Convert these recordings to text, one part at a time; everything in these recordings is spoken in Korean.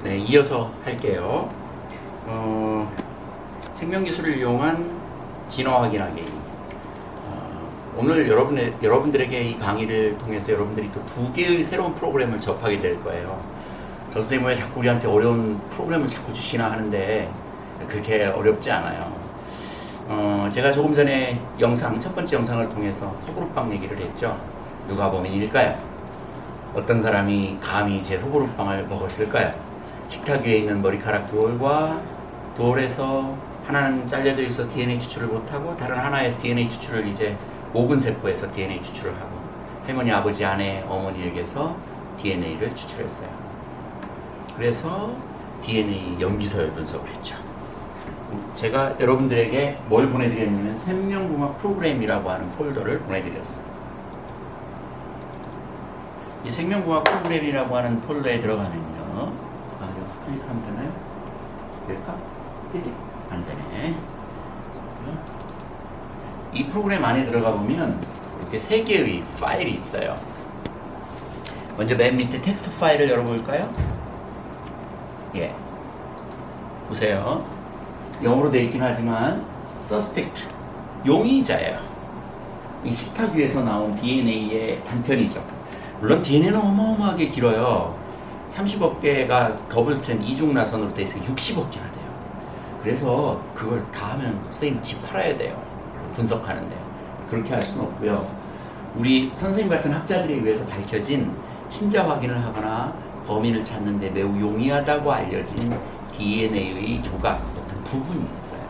네, 이어서 할게요. 생명기술을 이용한 진화 확인하기. 오늘 여러분들에게 이 강의를 통해서 여러분들이 또 두 개의 새로운 프로그램을 접하게 될 거예요. 저 선생님 왜 자꾸 우리한테 어려운 프로그램을 자꾸 주시나 하는데 그렇게 어렵지 않아요. 제가 조금 전에 첫 번째 영상을 통해서 소보루빵 얘기를 했죠. 누가 범인일까요? 어떤 사람이 감히 제 소보루빵을 먹었을까요? 식탁 위에 있는 머리카락 두올에서 하나는 잘려져 있어 DNA 추출을 못하고 다른 하나에서 DNA 추출을 이제 모근 세포에서 DNA 추출을 하고 할머니, 아버지, 아내, 어머니에게서 DNA를 추출했어요. 그래서 DNA 염기서열 분석을 했죠. 제가 여러분들에게 뭘 보내드렸냐면 생명공학 프로그램이라고 하는 폴더를 보내드렸어요. 이 생명공학 프로그램이라고 하는 폴더에 들어가면요. 여기서 클릭하면 되나요? 될까? 안 되네. 이 프로그램 안에 들어가 보면 이렇게 세 개의 파일이 있어요. 먼저 맨 밑에 텍스트 파일을 열어볼까요? 예. 보세요. 영어로 되어 있긴 하지만 suspect, 용의자예요. 이 식탁 위에서 나온 DNA의 단편이죠. 물론 DNA는 어마어마하게 길어요. 30억 개가 더블 스트랜드 이중 나선으로 되어 있으니까 60억 개나 돼요. 그래서 그걸 다 하면 선생님 집 팔아야 돼요. 분석하는데. 그렇게 할 수는 없고요. 우리 선생님 같은 학자들에 의해서 밝혀진 친자 확인을 하거나 범인을 찾는 데 매우 용이하다고 알려진 DNA의 조각, 어떤 부분이 있어요.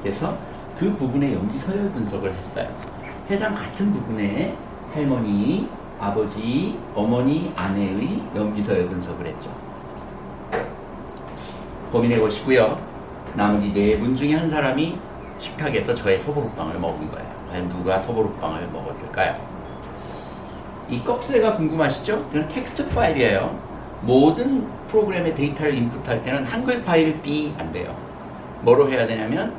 그래서 그 부분의 염기서열 분석을 했어요. 해당 같은 부분에 할머니, 아버지, 어머니, 아내의 염기서열 분석을 했죠. 범인의 것이고요. 나머지 네 분 중에 한 사람이 식탁에서 저의 소보루빵을 먹은 거예요. 과연 누가 소보루빵을 먹었을까요? 이 꺽쇠가 궁금하시죠? 그건 텍스트 파일이에요. 모든 프로그램의 데이터를 인풋할 때는 한글 파일 B 안 돼요. 뭐로 해야 되냐면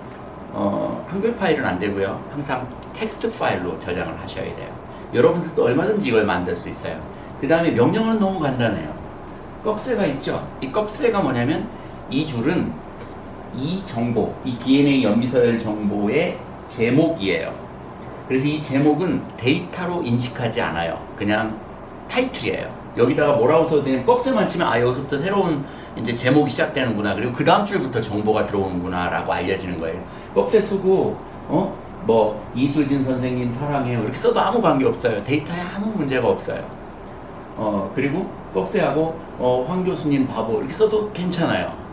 한글 파일은 안 되고요. 항상 텍스트 파일로 저장을 하셔야 돼요. 여러분들도 얼마든지 이걸 만들 수 있어요. 그 다음에 명령어는 너무 간단해요. 꺽쇠가 있죠? 이 꺽쇠가 뭐냐면 이 줄은 이 정보, 이 DNA 염기서열 정보의 제목이에요. 그래서 이 제목은 데이터로 인식하지 않아요. 그냥 타이틀이에요. 여기다가 뭐라고 써도 되냐면 꺽쇠만 치면 여기서부터 새로운 이제 제목이 시작되는구나. 그리고 그 다음 줄부터 정보가 들어오는구나 라고 알려지는 거예요. 꺽쇠 쓰고 이수진 선생님 사랑해요 이렇게 써도 아무 관계 없어요. 데이터에 아무 문제가 없어요. 그리고 꺽쇠하고 황 교수님 바보 이렇게 써도 괜찮아요.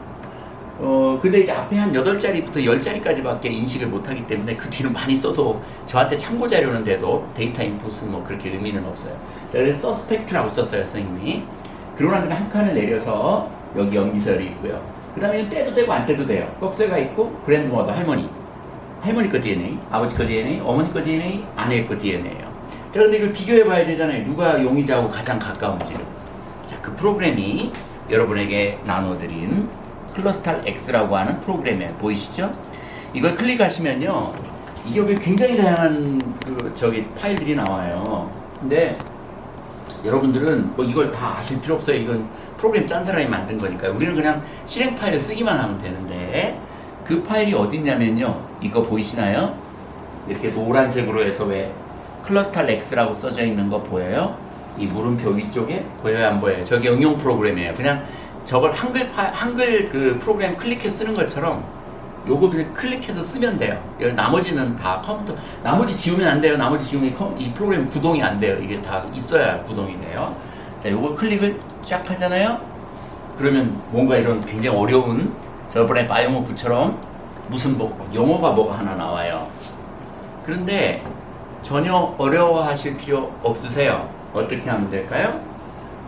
근데 이제 앞에 한 8자리부터 10자리까지밖에 인식을 못하기 때문에 그 뒤로 많이 써도 저한테 참고 자료는 돼도 데이터 인풋은 뭐 그렇게 의미는 없어요. 자, 그래서 서스펙트라고 썼어요, 선생님이. 그러고 나니까 한 칸을 내려서 여기 염기서열이 있고요. 그 다음에 떼도 되고 안 떼도 돼요. 꺽쇠가 있고 그랜드머더 할머니 거 DNA, 아버지 거 DNA, 어머니 거 DNA, 아내 거 DNA예요. 자, 근데 이걸 비교해 봐야 되잖아요. 누가 용의자하고 가장 가까운지를. 자, 그 프로그램이 여러분에게 나눠드린 클러스탈 X라고 하는 프로그램이에요. 보이시죠? 이걸 클릭하시면요. 이게 굉장히 다양한 파일들이 나와요. 근데 여러분들은 뭐 이걸 다 아실 필요 없어요. 이건 프로그램 짠 사람이 만든 거니까요. 우리는 그냥 실행 파일을 쓰기만 하면 되는데 그 파일이 어딨냐면요. 이거 보이시나요? 이렇게 노란색으로 해서 왜 클러스탈 X라고 써져 있는 거 보여요? 이 물음표 위쪽에 보여요, 안 보여요? 저게 응용 프로그램이에요. 그냥 저걸 한글 그 프로그램 클릭해 쓰는 것처럼 요거를 클릭해서 쓰면 돼요. 나머지는 다 컴퓨터, 나머지 지우면 안 돼요. 나머지 지우면 이 프로그램 구동이 안 돼요. 이게 다 있어야 구동이 돼요. 자, 요거 클릭을 쫙 하잖아요. 그러면 뭔가 이런 굉장히 어려운 저번에 바이오모프처럼 무슨 영어가 뭐가 하나 나와요. 그런데 전혀 어려워하실 필요 없으세요. 어떻게 하면 될까요?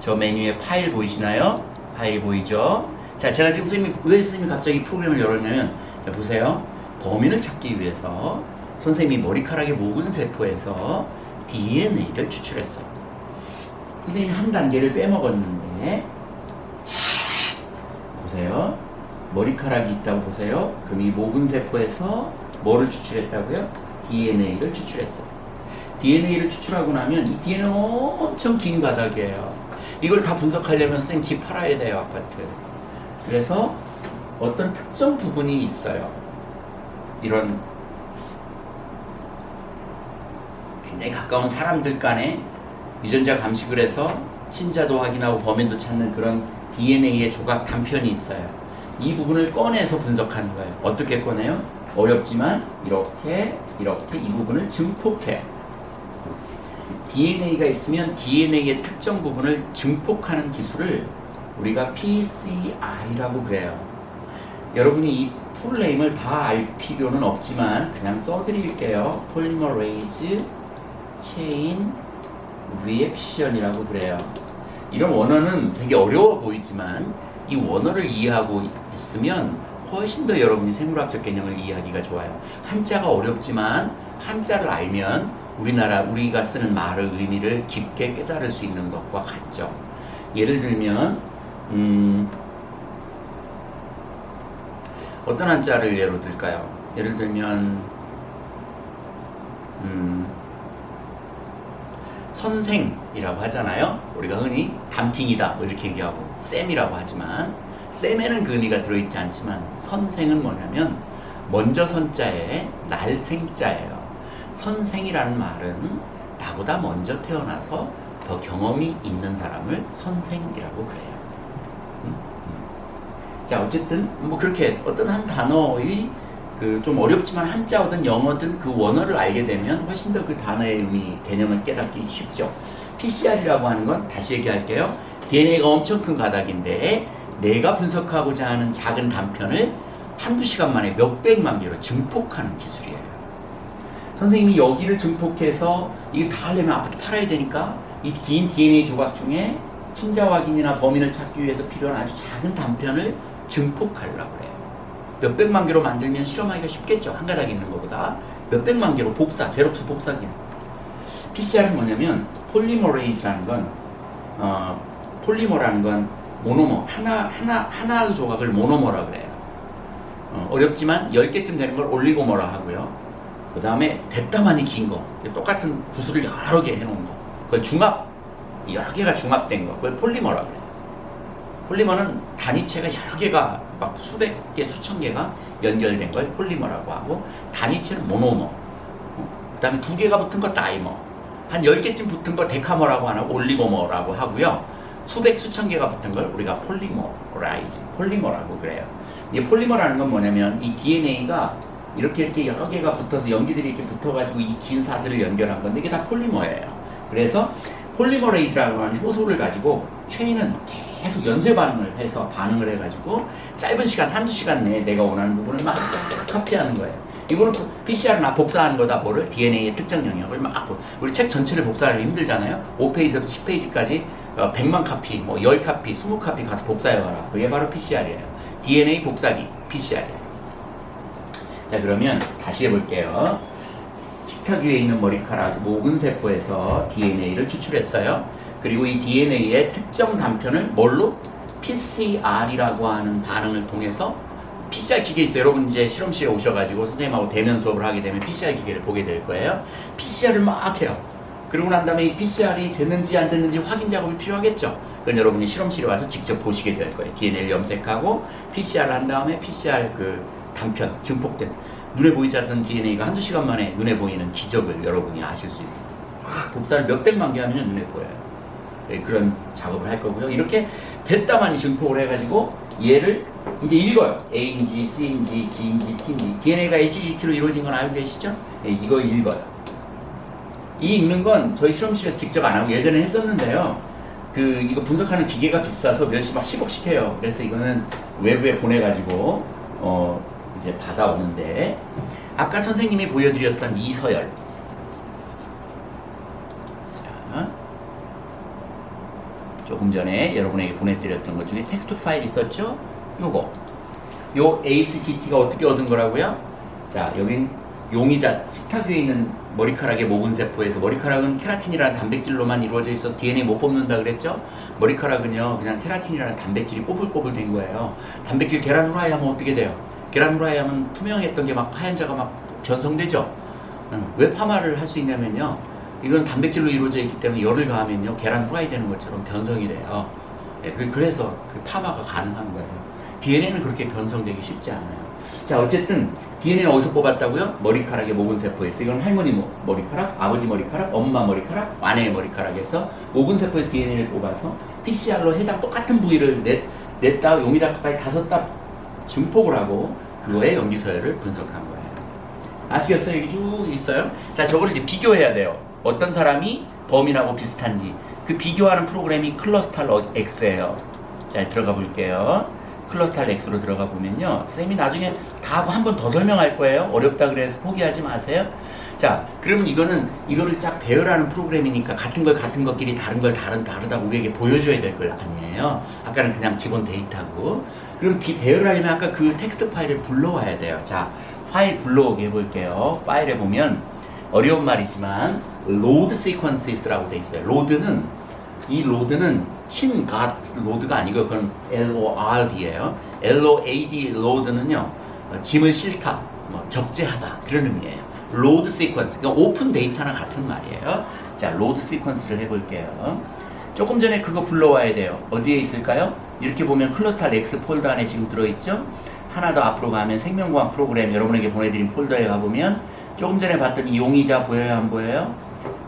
저 메뉴에 파일 보이시나요? 파일이 보이죠? 자, 제가 지금 왜 선생님이 갑자기 프로그램을 열었냐면, 자, 보세요. 범인을 찾기 위해서 선생님이 머리카락의 모근 세포에서 DNA를 추출했어요. 선생님이 한 단계를 빼먹었는데, 보세요. 머리카락이 있다고 보세요. 그럼 이 모근 세포에서 뭐를 추출했다고요? DNA를 추출했어요. DNA를 추출하고 나면 이 DNA는 엄청 긴 가닥이에요. 이걸 다 분석하려면 선생님 집 팔아야 돼요, 아파트. 그래서 어떤 특정 부분이 있어요. 이런 굉장히 가까운 사람들 간에 유전자 감식을 해서 친자도 확인하고 범인도 찾는 그런 DNA의 조각 단편이 있어요. 이 부분을 꺼내서 분석하는 거예요. 어떻게 꺼내요? 어렵지만 이렇게 이 부분을 증폭해요. DNA가 있으면 DNA의 특정 부분을 증폭하는 기술을 우리가 PCR이라고 그래요. 여러분이 이 풀네임을 다 알 필요는 없지만 그냥 써드릴게요. 폴리머레이즈 체인 리액션이라고 그래요. 이런 원어는 되게 어려워 보이지만 이 원어를 이해하고 있으면 훨씬 더 여러분이 생물학적 개념을 이해하기가 좋아요. 한자가 어렵지만 한자를 알면 우리가 쓰는 말의 의미를 깊게 깨달을 수 있는 것과 같죠. 예를 들면 어떤 한자를 예로 들까요? 예를 들면 선생이라고 하잖아요. 우리가 흔히 담팅이다 뭐 이렇게 얘기하고 쌤이라고 하지만 쌤에는 그 의미가 들어있지 않지만 선생은 뭐냐면 먼저 선자에 날생자예요. 선생이라는 말은 나보다 먼저 태어나서 더 경험이 있는 사람을 선생이라고 그래요. 자, 어쨌든 뭐 그렇게 어떤 한 단어의 그 좀 어렵지만 한자어든 영어든 그 원어를 알게 되면 훨씬 더 그 단어의 의미, 개념을 깨닫기 쉽죠. PCR이라고 하는 건 다시 얘기할게요. DNA가 엄청 큰 가닥인데 내가 분석하고자 하는 작은 단편을 한두 시간 만에 몇백만 개로 증폭하는 기술이에요. 선생님이 여기를 증폭해서 이거 다 하려면 앞으로 팔아야 되니까 이 긴 DNA 조각 중에 친자 확인이나 범인을 찾기 위해서 필요한 아주 작은 단편을 증폭하려고 그래요. 몇백만 개로 만들면 실험하기가 쉽겠죠. 한 가닥 있는 것보다. 몇백만 개로 제록수 복사기. PCR은 뭐냐면 폴리머레이즈라는 건 폴리머라는 건 모노머, 하나의 조각을 모노머라 그래요. 어렵지만 10개쯤 되는 걸 올리고머라 하고요. 그 다음에 됐다만이 긴 거, 똑같은 구슬을 여러 개 해놓은 거, 그걸 여러 개가 중합된 거, 그걸 폴리머라 그래요. 폴리머는 단위체가 여러 개가 막 수백 개, 수천 개가 연결된 걸 폴리머라고 하고, 단위체는 모노머, 그 다음에 2개가 붙은 거 다이머, 한 10개쯤 붙은 거 데카머라고 하나 올리고머라고 하고요. 수백, 수천 개가 붙은 걸 우리가 폴리머라고 그래요. 이 폴리머라는 건 뭐냐면 이 DNA가 이렇게 여러 개가 붙어서 연기들이 이렇게 붙어가지고 이 긴 사슬을 연결한 건데 이게 다 폴리머예요. 그래서 폴리머레이즈라고 하는 효소를 가지고 체인은 계속 연쇄 반응을 해서 반응을 해가지고 짧은 시간, 한두 시간 내에 내가 원하는 부분을 막 카피하는 거예요. 이거는 PCR은 복사하는 거다. 뭐를? DNA의 특정 영역을 막 우리 책 전체를 복사하기 힘들잖아요. 5페이지에서 10페이지까지 100만 카피, 뭐 10카피, 20카피 가서 복사해봐라. 그게 바로 PCR이에요. DNA 복사기, PCR이에요. 자, 그러면 다시 해볼게요. 식탁 위에 있는 머리카락 모근세포에서 DNA를 추출했어요. 그리고 이 DNA의 특정 단편을 뭘로? PCR이라고 하는 반응을 통해서 PCR 기계 있어요. 여러분 이제 실험실에 오셔가지고 선생님하고 대면 수업을 하게 되면 PCR 기계를 보게 될 거예요. PCR을 막 해요. 그러고 난 다음에 이 PCR이 됐는지 안 됐는지 확인 작업이 필요하겠죠. 그건 여러분이 실험실에 와서 직접 보시게 될 거예요. DNA를 염색하고 PCR을 한 다음에 PCR 그 단편, 증폭된 눈에 보이지 않는 DNA가 한두 시간 만에 눈에 보이는 기적을 여러분이 아실 수 있어요. 복사를 몇백만 개 하면 눈에 보여요. 네, 그런 작업을 할 거고요. 이렇게 됐다만이 증폭을 해가지고 얘를 이제 읽어요. A인지 C인지 G인지 T인지. DNA가 ACGT로 이루어진 건 알고 계시죠? 네, 이거 읽어요. 이 읽는 건 저희 실험실에서 직접 안 하고 예전에 했었는데요. 이거 분석하는 기계가 비싸서 몇십 막 10억씩 해요. 그래서 이거는 외부에 보내가지고 이제 받아오는데, 아까 선생님이 보여드렸던 이 서열. 자, 조금 전에 여러분에게 보내드렸던 것 중에 텍스트 파일 있었죠? 요 ACGT가 어떻게 얻은 거라고요? 자, 여긴 용의자, 식탁 위에 있는 머리카락의 모근세포에서, 머리카락은 케라틴이라는 단백질로만 이루어져 있어서 DNA 못 뽑는다 그랬죠? 머리카락은요, 그냥 케라틴이라는 단백질이 꼬불꼬불 된 거예요. 단백질 계란 후라이 하면 어떻게 돼요? 계란 후라이 하면 투명했던 게 막 하얀 자가 막 변성되죠? 왜 파마를 할 수 있냐면요, 이건 단백질로 이루어져 있기 때문에 열을 가하면요, 계란 후라이 되는 것처럼 변성이 돼요. 예, 그래서 그 파마가 가능한 거예요. DNA는 그렇게 변성되기 쉽지 않아요. 자, 어쨌든 DNA는 어디서 뽑았다고요? 머리카락의 모근세포에서. 이건 할머니 머리카락, 아버지 머리카락, 엄마 머리카락, 아내의 머리카락에서 모근세포에서 DNA를 뽑아서 PCR로 해당 똑같은 부위를 냈다 용의자 가까이 5답 증폭을 하고 그거의 염기서열을 분석한 거예요. 아시겠어요? 여기 쭉 있어요. 자, 저거를 이제 비교해야 돼요. 어떤 사람이 범인하고 비슷한지. 그 비교하는 프로그램이 클러스탈 X예요. 자, 들어가 볼게요. 클러스탈 X로 들어가 보면요, 쌤이 나중에 다 하고 한 번 더 설명할 거예요. 어렵다 그래서 포기하지 마세요. 자, 그러면 이거를 쫙 배열하는 프로그램이니까 같은 것끼리 다른 걸 다르다고 우리에게 보여줘야 될 걸 아니에요. 아까는 그냥 기본 데이터고. 그럼 배열을 하려면 아까 그 텍스트 파일을 불러와야 돼요. 자, 파일 불러오게 해볼게요. 파일에 보면 어려운 말이지만 load sequences라고 돼 있어요. 로드는 로드가 아니고 그건 LORD예요. LOAD 로드는요, 짐을 싣다, 적재하다 그런 의미예요. 로드 시퀀스, 그러니까 오픈 데이터나 같은 말이에요. 자, 로드 시퀀스를 해볼게요. 조금 전에 그거 불러와야 돼요. 어디에 있을까요? 이렇게 보면 클러스탈 X 폴더 안에 지금 들어있죠? 하나 더 앞으로 가면 생명과학 프로그램 여러분에게 보내드린 폴더에 가보면 조금 전에 봤던 이 용의자 보여요? 안 보여요?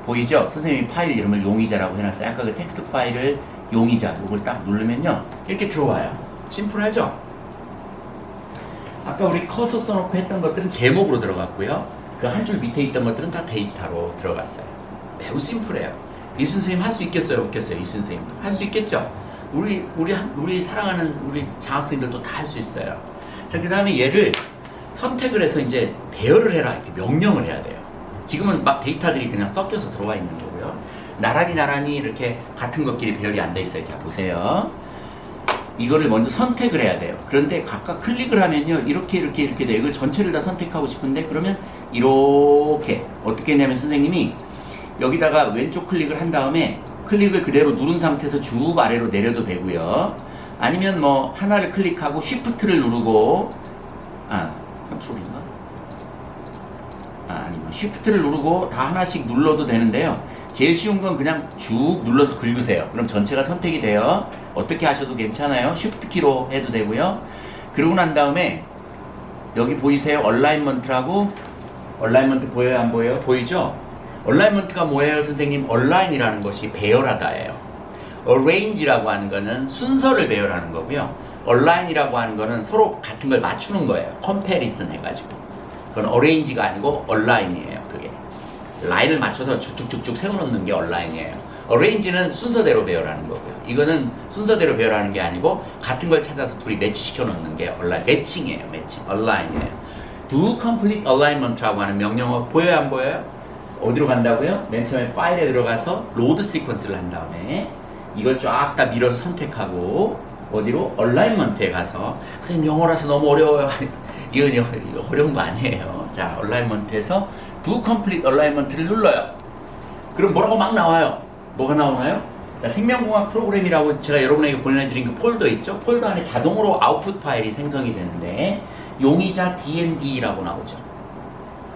보이죠? 선생님이 파일 이름을 용의자라고 해놨어요. 아까 그 텍스트 파일을 용의자, 이걸 딱 누르면요, 이렇게 들어와요. 심플하죠? 아까 우리 커서 써놓고 했던 것들은 제목으로 들어갔고요. 그 한 줄 밑에 있던 것들은 다 데이터로 들어갔어요. 매우 심플해요. 이순 선생님 할 수 있겠어요? 없겠어요? 이순 선생님도 할 수 있겠죠? 우리 사랑하는 우리 장학생들도 다 할 수 있어요. 자, 그 다음에 얘를 선택을 해서 이제 배열을 해라, 이렇게 명령을 해야 돼요. 지금은 막 데이터들이 그냥 섞여서 들어와 있는 거고요. 나란히 이렇게 같은 것끼리 배열이 안 돼 있어요. 자, 보세요. 이거를 먼저 선택을 해야 돼요. 그런데 각각 클릭을 하면요, 이렇게 돼요. 이걸 전체를 다 선택하고 싶은데, 그러면 이렇게 어떻게 했냐면 선생님이 여기다가 왼쪽 클릭을 한 다음에 클릭을 그대로 누른 상태에서 쭉 아래로 내려도 되고요. 아니면 뭐 하나를 클릭하고 쉬프트를 누르고, 컨트롤인가? 아니면 쉬프트를 누르고 다 하나씩 눌러도 되는데요. 제일 쉬운 건 그냥 쭉 눌러서 긁으세요. 그럼 전체가 선택이 돼요. 어떻게 하셔도 괜찮아요. 쉬프트 키로 해도 되고요. 그러고 난 다음에 여기 보이세요? 얼라인먼트라고. 얼라인먼트 보여요? 안 보여요? 보이죠? 얼라인먼트가 뭐예요, 선생님? 얼라인이라는 것이 배열하다예요. arrange라고 하는 거는 순서를 배열하는 거고요. 얼라인이라고 하는 거는 서로 같은 걸 맞추는 거예요. 컴패리슨 해가지고. 그건 arrange가 아니고 얼라인이에요. 그게 라인을 맞춰서 쭉쭉쭉쭉 세워놓는 게 얼라인이에요. arrange는 순서대로 배열하는 거고요. 이거는 순서대로 배열하는 게 아니고 같은 걸 찾아서 둘이 매치시켜 놓는 게 얼라인, 매칭이에요. 매칭, 얼라인이에요. do complete alignment라고 하는 명령어 보여요, 안 보여요? 어디로 간다고요? 맨 처음에 파일에 들어가서 로드 시퀀스를 한 다음에 이걸 쫙 다 밀어서 선택하고 어디로? 얼라인먼트에 가서 선생님 영어라서 너무 어려워요. 이건 어려운 거 아니에요. 자, 얼라인먼트에서 do complete alignment를 눌러요. 그럼 뭐라고 막 나와요. 뭐가 나오나요? 자, 생명공학 프로그램이라고 제가 여러분에게 보내드린 그 폴더 있죠? 폴더 안에 자동으로 아웃풋 파일이 생성이 되는데 용의자 DND라고 나오죠.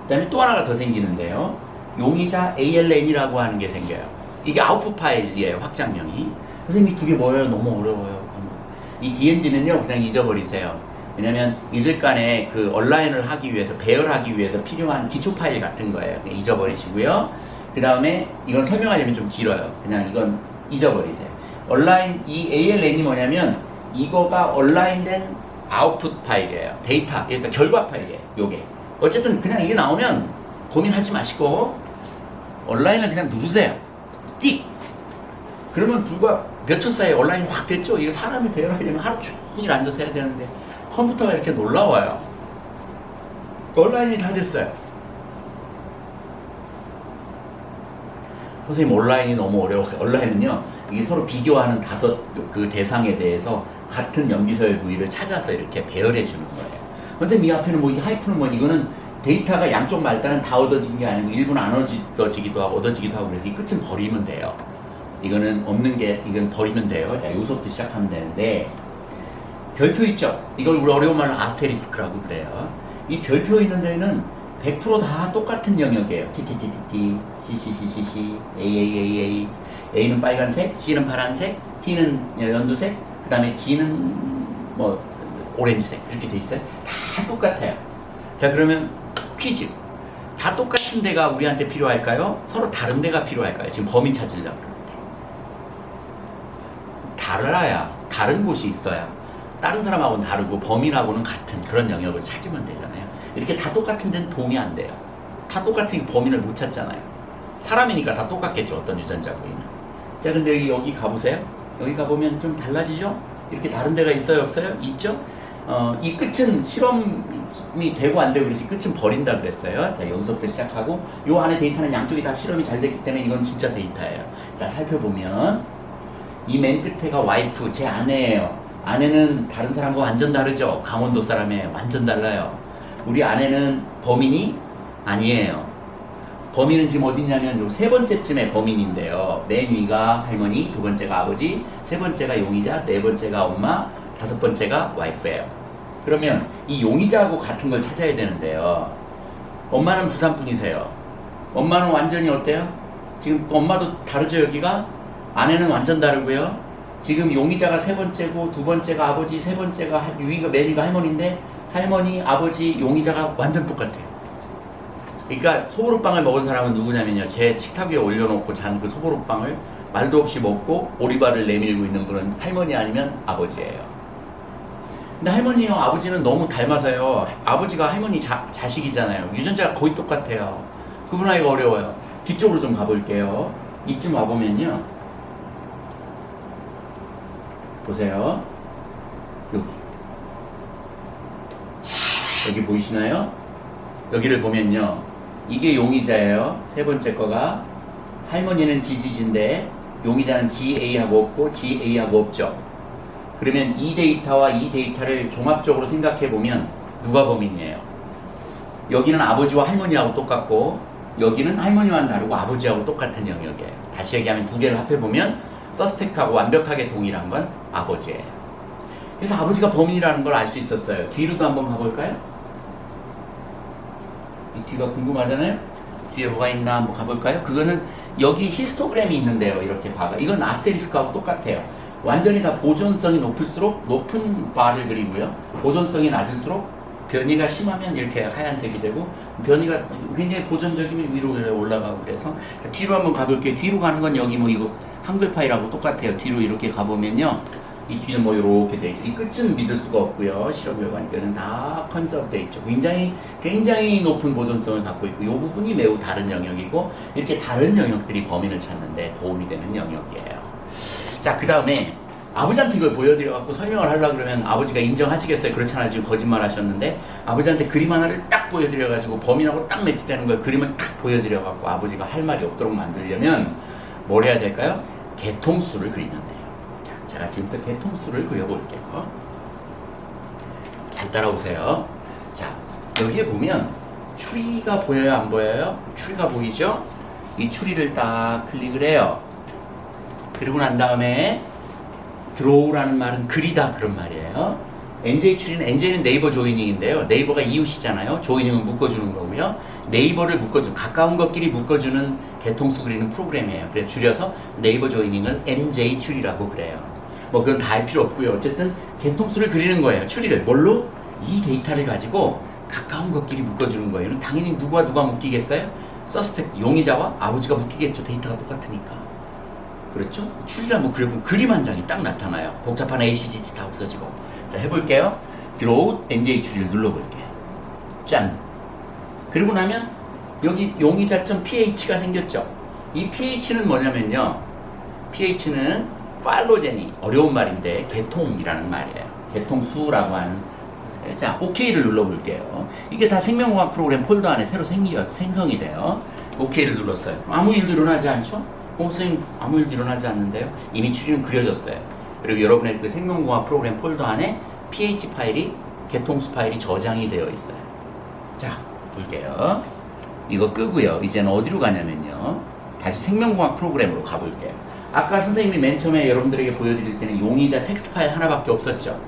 그 다음에 또 하나가 더 생기는데요. 용의자 ALN이라고 하는 게 생겨요. 이게 아웃풋 파일이에요, 확장명이. 선생님, 이 두 개 뭐예요? 너무 어려워요. 이 DND는요, 그냥 잊어버리세요. 왜냐면 이들 간에 그 얼라인을 하기 위해서, 배열하기 위해서 필요한 기초 파일 같은 거예요. 그냥 잊어버리시고요. 그 다음에 이건 설명하려면 좀 길어요. 그냥 이건 잊어버리세요. 얼라인, 이 ALN이 뭐냐면 이거가 얼라인된 아웃풋 파일이에요. 데이터, 그러니까 결과 파일이에요. 요게. 어쨌든 그냥 이게 나오면 고민하지 마시고 얼라인을 그냥 누르세요. 띡! 그러면 불과 몇 초 사이에 얼라인이 확 됐죠? 이거 사람이 배열하려면 하루 종일 앉아서 해야 되는데 컴퓨터가 이렇게 놀라워요. 얼라인이 다 됐어요. 선생님, 온라인이 너무 어려워요. 온라인은요, 이게 서로 비교하는 5 대상에 대해서 같은 염기서열 부위를 찾아서 이렇게 배열해 주는 거예요. 선생님, 이 앞에는 뭐, 이 하이프는 뭐, 이거는 데이터가 양쪽 말단은 다 얻어진 게 아니고 일부는 안 얻어지기도 하고 얻어지기도 하고 그래서 이 끝은 버리면 돼요. 이거는 없는 게, 이건 버리면 돼요. 자, 여기서부터 시작하면 되는데, 별표 있죠? 이걸 우리 어려운 말로 아스테리스크라고 그래요. 이 별표 있는 데는 100%다 똑같은 영역이에요. TTTTT, CCCCC, AAAA. A는 빨간색, C는 파란색, T는 연두색, 그 다음에 G는 뭐 오렌지색 이렇게 돼 있어요. 다 똑같아요. 자, 그러면 퀴즈. 다 똑같은 데가 우리한테 필요할까요? 서로 다른 데가 필요할까요? 지금 범위 찾으려고 그러는데. 달라야, 다른 곳이 있어야 다른 사람하고는 다르고 범인하고는 같은 그런 영역을 찾으면 되잖아요. 이렇게 다 똑같은 데는 도움이 안 돼요. 다 똑같은 범인을 못 찾잖아요. 사람이니까 다 똑같겠죠, 어떤 유전자 부위는. 자, 근데 여기 가보세요. 여기 가보면 좀 달라지죠? 이렇게 다른 데가 있어요, 없어요? 있죠? 이 끝은 실험이 되고 안 되고 그래서 끝은 버린다 그랬어요. 자, 여기서부터 시작하고 요 안에 데이터는 양쪽이 다 실험이 잘 됐기 때문에 이건 진짜 데이터예요. 자, 살펴보면 이 맨 끝에가 와이프, 제 아내예요. 아내는 다른 사람과 완전 다르죠? 강원도 사람이에요. 완전 달라요. 우리 아내는 범인이 아니에요. 범인은 지금 어딨냐면 요 세 번째쯤에 범인인데요. 맨 위가 할머니, 두 번째가 아버지, 세 번째가 용의자, 네 번째가 엄마, 다섯 번째가 와이프예요. 그러면 이 용의자하고 같은 걸 찾아야 되는데요. 엄마는 부산 분이세요. 엄마는 완전히 어때요? 지금 엄마도 다르죠, 여기가? 아내는 완전 다르고요. 지금 용의자가 세 번째고 두 번째가 아버지, 세 번째가 위가 맨 위가 할머니인데 할머니, 아버지, 용의자가 완전 똑같아요. 그러니까 소보루빵을 먹은 사람은 누구냐면요. 제 식탁 위에 올려놓고 잔 그 소보루빵을 말도 없이 먹고 오리발을 내밀고 있는 분은 할머니 아니면 아버지예요. 근데 할머니와 아버지는 너무 닮아서요. 아버지가 할머니 자식이잖아요. 유전자가 거의 똑같아요. 구분하기가 어려워요. 뒤쪽으로 좀 가볼게요. 이쯤 와보면요. 보세요. 여기 보이시나요? 여기를 보면요. 이게 용의자예요. 세 번째 거가. 할머니는 지지지인데 용의자는 GA하고 없고 GA하고 없죠. 그러면 이 데이터와 이 데이터를 종합적으로 생각해 보면 누가 범인이에요? 여기는 아버지와 할머니하고 똑같고 여기는 할머니와는 다르고 아버지하고 똑같은 영역이에요. 다시 얘기하면 두 개를 합해보면 서스펙트하고 완벽하게 동일한 건 아버지예요. 그래서 아버지가 범인이라는 걸 알 수 있었어요. 뒤로도 한번 가볼까요? 이 뒤가 궁금하잖아요? 뒤에 뭐가 있나 한번 가볼까요? 그거는 여기 히스토그램이 있는데요. 이렇게 바가. 이건 아스테리스크하고 똑같아요. 완전히 다 보존성이 높을수록 높은 바를 그리고요. 보존성이 낮을수록 변이가 심하면 이렇게 하얀색이 되고 변이가 굉장히 보존적이면 위로 올라가고 그래서 자, 뒤로 한번 가볼게요. 뒤로 가는 건 여기 뭐 이거 한글 파일하고 똑같아요. 뒤로 이렇게 가보면요. 이 뒤는 뭐 이렇게 돼 있죠. 이 끝은 믿을 수가 없고요. 실험 결과니까는 다 컨셉 돼 있죠. 굉장히 높은 보존성을 갖고 있고 이 부분이 매우 다른 영역이고 이렇게 다른 영역들이 범인을 찾는데 도움이 되는 영역이에요. 자, 그 다음에 아버지한테 이걸 보여드려 갖고 설명을 하려고 그러면 아버지가 인정하시겠어요? 그렇잖아요. 지금 거짓말 하셨는데 아버지한테 그림 하나를 딱 보여드려 가지고 범인하고 딱 매치되는 걸 그림을 딱 보여드려 갖고 아버지가 할 말이 없도록 만들려면 뭘 해야 될까요? 개통수를 그리면 돼요. 자, 제가 지금부터 개통수를 그려볼게요. 잘 따라오세요. 자, 여기에 보면 추리가 보여요? 안 보여요? 추리가 보이죠? 이 추리를 딱 클릭을 해요. 그리고 난 다음에 드로우라는 말은 그리다 그런 말이에요. NJ 추리는 NJ는 네이버 조이닝인데요. 네이버가 이웃이잖아요. 조이닝은 묶어주는 거고요. 네이버를 묶어주는 가까운 것끼리 묶어주는 개통수 그리는 프로그램이에요. 그래서 줄여서 네이버 조이닝은 NJ 추리라고 그래요. 뭐 그건 다 할 필요 없고요. 어쨌든 개통수를 그리는 거예요. 추리를 뭘로? 이 데이터를 가지고 가까운 것끼리 묶어주는 거예요. 당연히 누가 묶이겠어요? 서스펙트 용의자와 아버지가 묶이겠죠. 데이터가 똑같으니까. 그렇죠? 추리를 한번 그려보면 그림 한 장이 딱 나타나요. 복잡한 ACGT 다 없어지고. 자, 해볼게요. 드로우 NJ 추리를 눌러볼게요. 짠. 그리고 나면 여기 용의자점 PH가 생겼죠. 이 PH는 뭐냐면요. PH는 팔로제니, 어려운 말인데 개통이라는 말이에요. 개통수라고 하는. 자, OK를 눌러볼게요. 이게 다 생명과학 프로그램 폴더 안에 새로 생성이 돼요. OK를 눌렀어요. 아무 일도 일어나지 않죠? 선생님 아무 일도 일어나지 않는데요. 이미 추리는 그려졌어요. 그리고 여러분의 그 생명공학 프로그램 폴더 안에 PH 파일이 개통수 파일이 저장이 되어 있어요. 자, 볼게요. 이거 끄고요. 이제는 어디로 가냐면요. 다시 생명공학 프로그램으로 가볼게요. 아까 선생님이 맨 처음에 여러분들에게 보여드릴 때는 용의자 텍스트 파일 하나밖에 없었죠.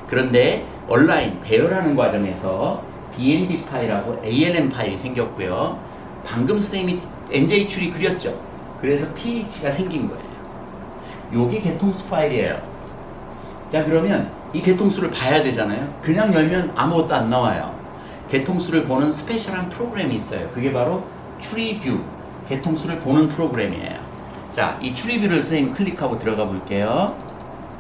그런데 온라인 배열하는 과정에서 DND 파일하고 ANM 파일이 생겼고요. 방금 선생님이 NJ 추리 그렸죠. 그래서 PH가 생긴 거예요. 요게 개통수 파일이에요. 자, 그러면 이 개통수를 봐야 되잖아요. 그냥 열면 아무것도 안 나와요. 개통수를 보는 스페셜한 프로그램이 있어요. 그게 바로 추리뷰, 개통수를 보는 프로그램이에요. 자, 이 추리뷰를 선생님이 클릭하고 들어가 볼게요.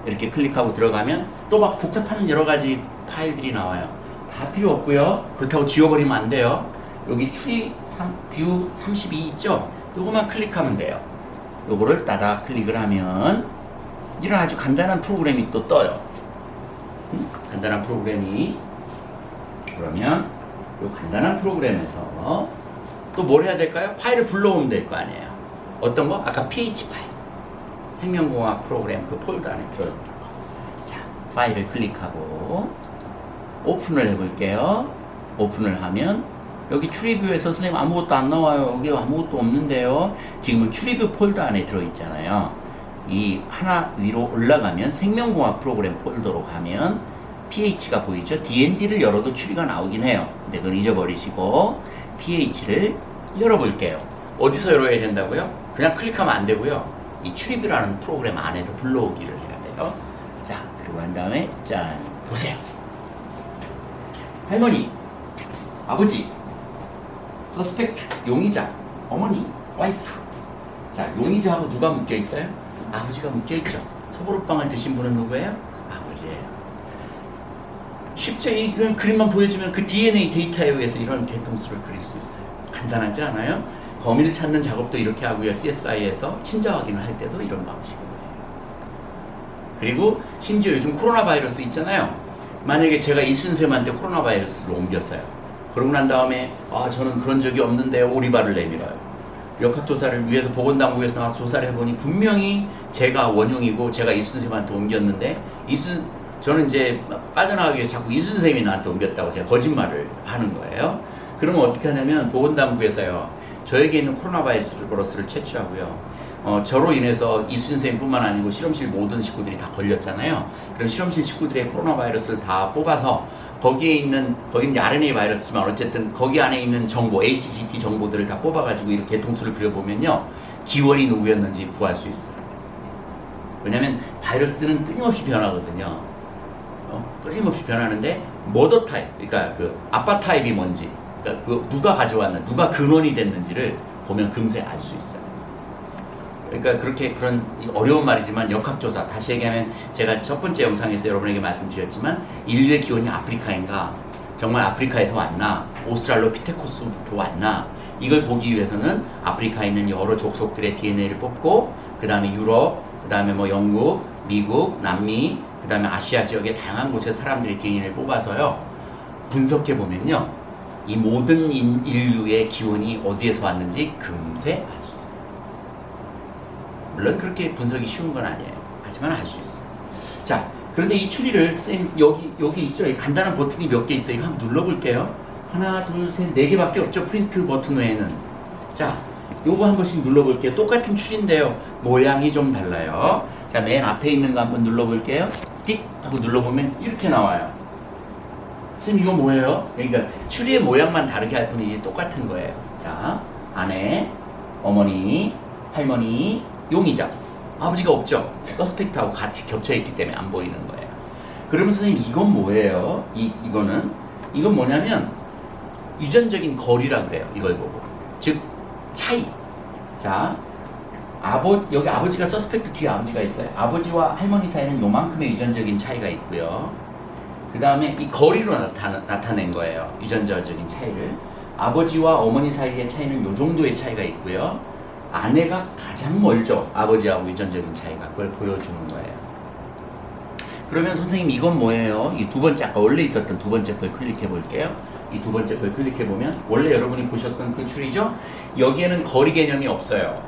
이렇게 클릭하고 들어가면 또 막 복잡한 여러 가지 파일들이 나와요. 다 필요 없고요. 그렇다고 지워버리면 안 돼요. 여기 뷰 32 있죠? 요거만 클릭하면 돼요. 요거를 따다 클릭을 하면 이런 아주 간단한 프로그램이 또 떠요. 간단한 프로그램이. 그러면 요 간단한 프로그램에서 또 뭘 해야 될까요? 파일을 불러오면 될 거 아니에요. 어떤 거? 아까 ph 파일. 생명공학 프로그램 그 폴더 안에 들어있는 거. 자, 파일을 클릭하고 오픈을 해볼게요. 오픈을 하면 여기 추리뷰에서 선생님 아무것도 안 나와요. 여기 아무것도 없는데요. 지금은 추리뷰 폴더 안에 들어있잖아요. 이 하나 위로 올라가면 생명공학 프로그램 폴더로 가면 ph가 보이죠? dnd를 열어도 추리가 나오긴 해요. 근데 그건 잊어버리시고 ph를 열어볼게요. 어디서 열어야 된다고요? 그냥 클릭하면 안 되고요. 이 추리뷰라는 프로그램 안에서 불러오기를 해야 돼요. 자, 그리고 한 다음에 짠, 보세요. 할머니, 아버지, 서스펙트, 용의자, 어머니, 와이프. 자, 용의자하고 누가 묶여 있어요? 아버지가 묶여 있죠. 소보루빵을 드신 분은 누구예요? 아버지예요. 쉽죠? 이 그냥 그림만 보여주면 그 DNA 데이터에 의해서 이런 개통수를 그릴 수 있어요. 간단하지 않아요? 범인을 찾는 작업도 이렇게 하고요. CSI에서 친자 확인을 할 때도 이런 방식으로 해요. 그리고 심지어 요즘 코로나 바이러스 있잖아요. 만약에 제가 이순쌤한테 코로나 바이러스를 옮겼어요. 그러고 난 다음에 저는 그런 적이 없는데 오리발을 내밀어요. 역학조사를 위해서 보건당국에서 나와서 조사를 해보니 분명히 제가 원흉이고 제가 이순쌤한테 옮겼는데 저는 이제 빠져나가기 위해서 자꾸 이순쌤이 나한테 옮겼다고 제가 거짓말을 하는 거예요. 그러면 어떻게 하냐면 보건당국에서요. 저에게 있는 코로나 바이러스를 채취하고요. 저로 인해서 이순쌤뿐만 아니고 실험실 모든 식구들이 다 걸렸잖아요. 그럼 실험실 식구들의 코로나 바이러스를 다 뽑아서 거기는 이제 RNA 바이러스지만 어쨌든 거기 안에 있는 정보, HCP 정보들을 다 뽑아가지고 이렇게 개통수를 그려보면요. 기원이 누구였는지 구할 수 있어요. 왜냐면 바이러스는 끊임없이 변하거든요. 끊임없이 변하는데 머더 타입, 그러니까 그 아빠 타입이 뭔지, 그러니까 그 누가 가져왔나, 누가 근원이 됐는지를 보면 금세 알 수 있어요. 그러니까 그런 어려운 말이지만 역학조사, 다시 얘기하면 제가 첫 번째 영상에서 여러분에게 말씀드렸지만 인류의 기원이 아프리카인가, 정말 아프리카에서 왔나, 오스트랄로피테쿠스부터 왔나, 이걸 보기 위해서는 아프리카에 있는 여러 족속들의 DNA를 뽑고 그 다음에 유럽, 그 다음에 뭐 영국, 미국, 남미, 그 다음에 아시아 지역의 다양한 곳의 사람들의 DNA를 뽑아서요 분석해 보면요 이 모든 인류의 기원이 어디에서 왔는지 금세 알 수 있어요. 물론 그렇게 분석이 쉬운 건 아니에요. 하지만 알 수 있어요. 자, 그런데 이 추리를 쌤 여기 있죠? 이 간단한 버튼이 몇 개 있어요. 이거 한번 눌러볼게요. 하나, 둘, 셋, 네 개밖에 없죠? 프린트 버튼 외에는. 자, 요거 한 번씩 눌러볼게요. 똑같은 추리인데요. 모양이 좀 달라요. 자, 맨 앞에 있는 거 한번 눌러볼게요. 띡 하고 눌러보면 이렇게 나와요. 선생님 이거 뭐예요? 그러니까 추리의 모양만 다르게 할 뿐이지 똑같은 거예요. 자, 아내, 어머니, 할머니, 용의자. 아버지가 없죠? 서스펙트하고 같이 겹쳐있기 때문에 안 보이는 거예요. 그러면 선생님 이건 뭐예요? 이건 뭐냐면 유전적인 거리라 그래요. 이걸 보고. 즉 차이. 자, 여기 아버지가 서스펙트 뒤에 아버지가 있어요. 아버지와 할머니 사이에는 요만큼의 유전적인 차이가 있고요. 그 다음에 이 거리로 나타낸 거예요. 유전자적인 차이를. 아버지와 어머니 사이의 차이는 요 정도의 차이가 있고요. 아내가 가장 멀죠. 아버지하고 유전적인 차이가. 그걸 보여주는 거예요. 그러면 선생님 이건 뭐예요? 이 두 번째, 아까 원래 있었던 두 번째 걸 클릭해 볼게요. 이 두 번째 걸 클릭해 보면 원래 여러분이 보셨던 그 줄이죠? 여기에는 거리 개념이 없어요.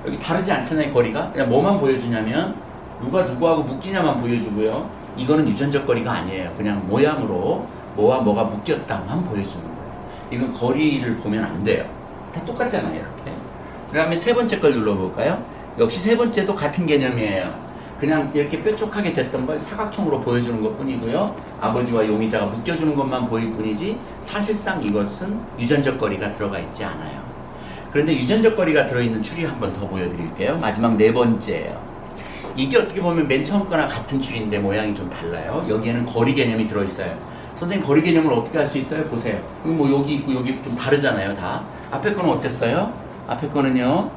여기 다르지 않잖아요, 거리가. 그냥 뭐만 보여주냐면 누가 누구하고 묶이냐만 보여주고요. 이거는 유전적 거리가 아니에요. 그냥 모양으로 뭐와 뭐가 묶였다만 보여주는 거예요. 이건 거리를 보면 안 돼요. 다 똑같잖아요, 이렇게. 그 다음에 세 번째 걸 눌러볼까요? 역시 세 번째도 같은 개념이에요. 그냥 이렇게 뾰족하게 됐던 걸 사각형으로 보여주는 것 뿐이고요. 아버지와 용의자가 묶여주는 것만 보일 뿐이지 사실상 이것은 유전적 거리가 들어가 있지 않아요. 그런데 유전적 거리가 들어있는 추리 한 번 더 보여드릴게요. 마지막 네 번째예요. 이게 어떻게 보면 맨 처음 거나 같은 줄인데 모양이 좀 달라요. 여기에는 거리 개념이 들어있어요. 선생님 거리 개념을 어떻게 할 수 있어요? 보세요. 뭐 여기 있고 여기 있고 좀 다르잖아요. 다. 앞에 거는 어땠어요? 앞에 거는요.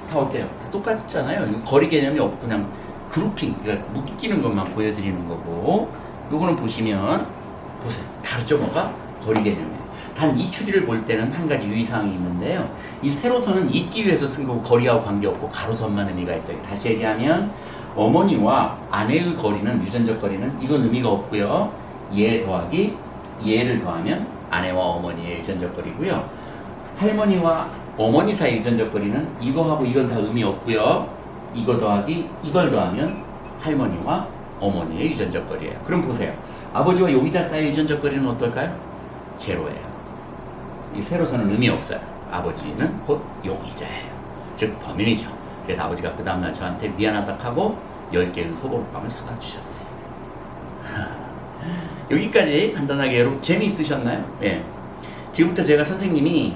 다 어때요? 다 똑같잖아요. 이거 거리 개념이 없고 그냥 그룹핑, 그러니까 묶이는 것만 보여드리는 거고, 요거는 보시면 보세요. 다르죠 뭐가? 거리 개념이에요. 단 이 추리를 볼 때는 한 가지 유의사항이 있는데요. 이 세로선은 잇기 위해서 쓴 거고 거리하고 관계없고 가로선만 의미가 있어요. 다시 얘기하면 어머니와 아내의 거리는, 유전적 거리는 이건 의미가 없고요. 얘 더하기 얘를 더하면 아내와 어머니의 유전적 거리고요. 할머니와 어머니 사이 유전적 거리는 이거하고 이건 다 의미 없고요. 이거 더하기 이걸 더하면 할머니와 어머니의 유전적 거리예요. 그럼 보세요. 아버지와 용의자 사이의 유전적 거리는 어떨까요? 제로예요. 이 세로선은 의미 없어요. 아버지는 곧 용의자예요. 즉 범인이죠. 그래서 아버지가 그 다음날 저한테 미안하다 하고 10개의 소보루빵을 사다 주셨어요. 여기까지 간단하게 여러분 재미있으셨나요? 예. 지금부터 제가 선생님이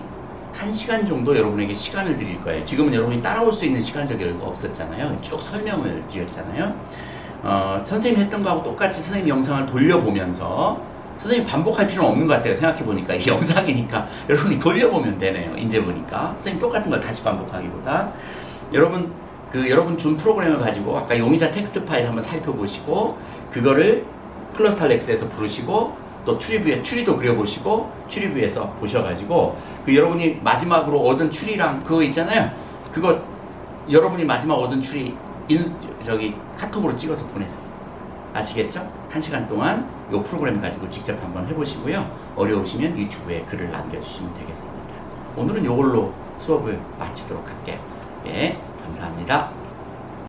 1시간 정도 여러분에게 시간을 드릴 거예요. 지금은 여러분이 따라올 수 있는 시간적 여유가 없었잖아요. 쭉 설명을 드렸잖아요. 선생님이 했던 거하고 똑같이 선생님 영상을 돌려보면서, 선생님 반복할 필요는 없는 것 같아요. 생각해보니까 이 영상이니까 여러분이 돌려보면 되네요. 이제 보니까 선생님 똑같은 걸 다시 반복하기보다 여러분 준 프로그램을 가지고 아까 용의자 텍스트 파일 한번 살펴보시고, 그거를 클러스탈렉스에서 부르시고, 또 추리도 그려보시고, 추리뷰에서 보셔가지고, 여러분이 마지막으로 얻은 추리랑 그거 있잖아요. 그거 여러분이 마지막 얻은 추리 카톡으로 찍어서 보내세요. 아시겠죠? 1시간 동안 이 프로그램 가지고 직접 한번 해보시고요. 어려우시면 유튜브에 글을 남겨주시면 되겠습니다. 오늘은 이걸로 수업을 마치도록 할게요. 예, 감사합니다.